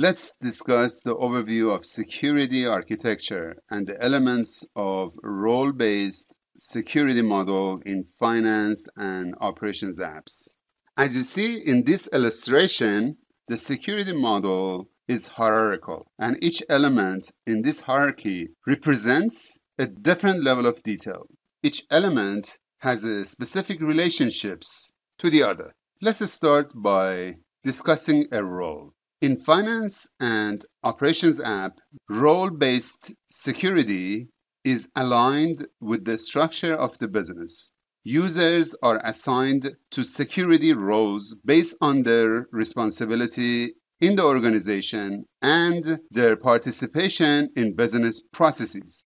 Let's discuss the overview of security architecture and the elements of role-based security model in finance and operations apps. As you see in this illustration, the security model is hierarchical, and each element in this hierarchy represents a different level of detail. Each element has a specific relationships to the other. Let's start by discussing a role. In finance and operations app, role-based security is aligned with the structure of the business. Users are assigned to security roles based on their responsibility in the organization and their participation in business processes.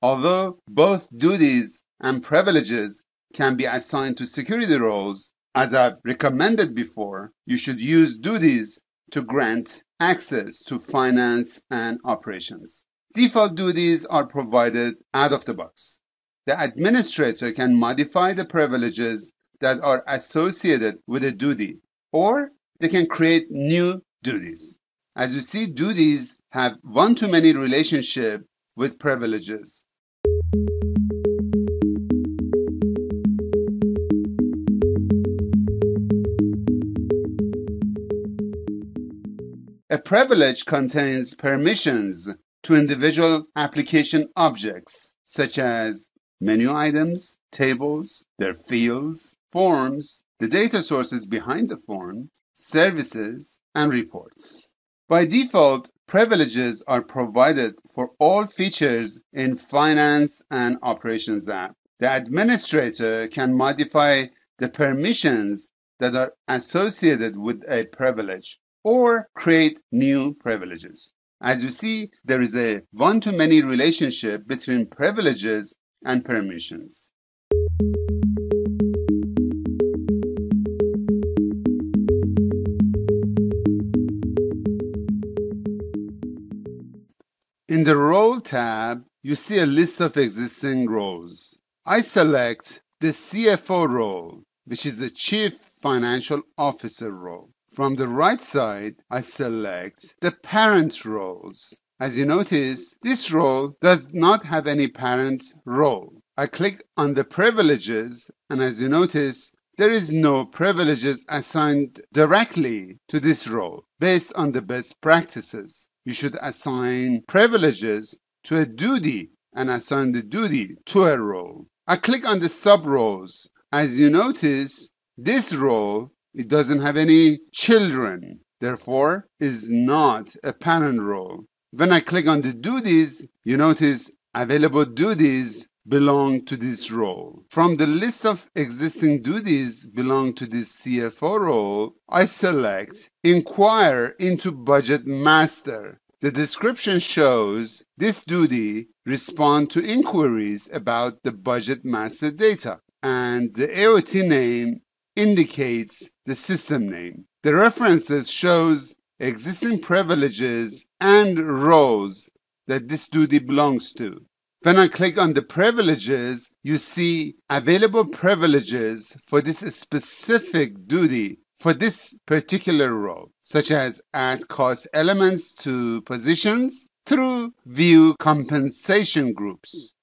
Although both duties and privileges can be assigned to security roles, as I've recommended before, you should use duties to grant access to finance and operations. Default duties are provided out of the box. The administrator can modify the privileges that are associated with a duty, or they can create new duties. As you see, duties have one-to-many relationship with privileges. A privilege contains permissions to individual application objects, such as menu items, tables, their fields, forms, the data sources behind the forms, services, and reports. By default, privileges are provided for all features in Finance and Operations app. The administrator can modify the permissions that are associated with a privilege or create new privileges. As you see, there is a one-to-many relationship between privileges and permissions. In the Role tab, you see a list of existing roles. I select the CFO role, which is the Chief Financial Officer role. From the right side, I select the parent roles. As you notice, this role does not have any parent role. I click on the privileges, and as you notice, there is no privileges assigned directly to this role. Based on the best practices, you should assign privileges to a duty and assign the duty to a role. I click on the sub-roles. As you notice, this role, it doesn't have any children, therefore is not a parent role. When I click on the duties, you notice available duties belong to this role. From the list of existing duties belong to this CFO role, I select Inquire into Budget Master. The description shows this duty respond to inquiries about the Budget Master data, and the AOT name indicates the system name. The references shows existing privileges and roles that this duty belongs to. When I click on the privileges, you see available privileges for this specific duty for this particular role, such as add cost elements to positions through view compensation groups.